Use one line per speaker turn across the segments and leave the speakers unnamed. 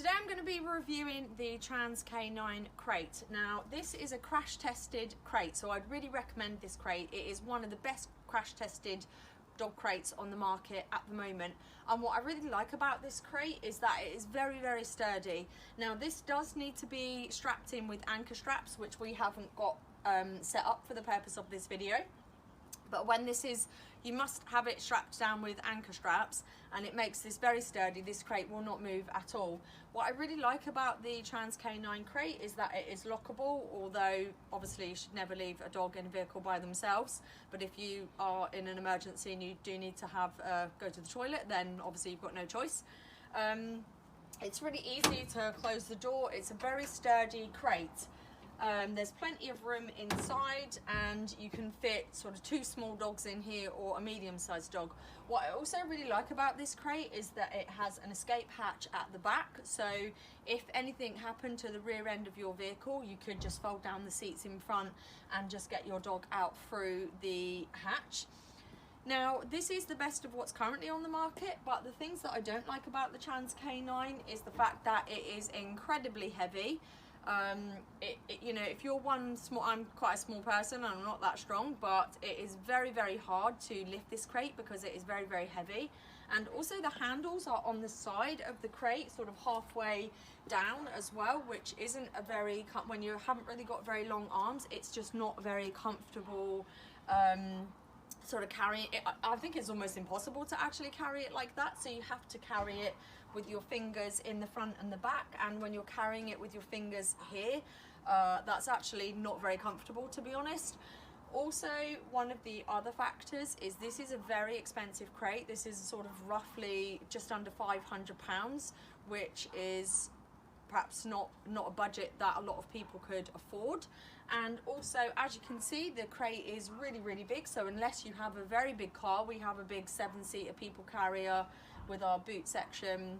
Today I'm going to be reviewing the Trans K9 crate. Now this is a crash tested crate, so I'd really recommend this crate. It is one of the best crash tested dog crates on the market at the moment, and what I really like about this crate is that it is very sturdy. Now this does need to be strapped in with anchor straps, which we haven't got set up for the purpose of this video. But when this is, you must have it strapped down with anchor straps, and it makes this very sturdy. This crate will not move at all. What I really like about the Trans K9 crate is that it is lockable, although obviously you should never leave a dog in a vehicle by themselves. But if you are in an emergency and you do need to have go to the toilet, then obviously you've got no choice. It's really easy to close the door. It's a very sturdy crate. There's plenty of room inside, and you can fit sort of 2 small dogs in here or a medium-sized dog. What I also really like about this crate is that it has an escape hatch at the back, so if anything happened to the rear end of your vehicle, you could just fold down the seats in front and just get your dog out through the hatch. Now this is the best of what's currently on the market, but the things that I don't like about the Trans K9 is the fact that it is incredibly heavy. You know, if you're I'm quite a small person and I'm not that strong, but it is very hard to lift this crate because it is very heavy. And also the handles are on the side of the crate, sort of halfway down as well, which isn't a very, when you haven't really got very long arms, it's just not very comfortable sort of carrying it. I think it's almost impossible to actually carry it like that, so you have to carry it with your fingers in the front and the back, and when you're carrying it with your fingers here, that's actually not very comfortable, to be honest. Also, one of the other factors is this is a very expensive crate. This is sort of roughly just under £500, which is perhaps not a budget that a lot of people could afford. And also, as you can see, the crate is really big, so unless you have a very big car, we have a big 7-seater people carrier with our boot section,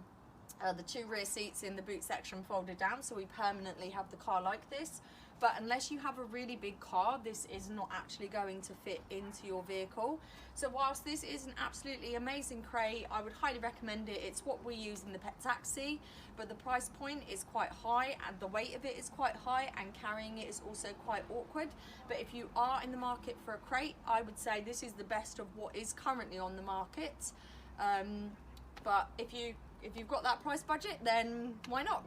the 2 rear seats in the boot section folded down, so we permanently have the car like this. But unless you have a really big car, this is not actually going to fit into your vehicle. So whilst this is an absolutely amazing crate, I would highly recommend it. It's what we use in the pet taxi, but the price point is quite high and the weight of it is quite high, and carrying it is also quite awkward. But if you are in the market for a crate, I would say this is the best of what is currently on the market. But if you've got that price budget, then why not?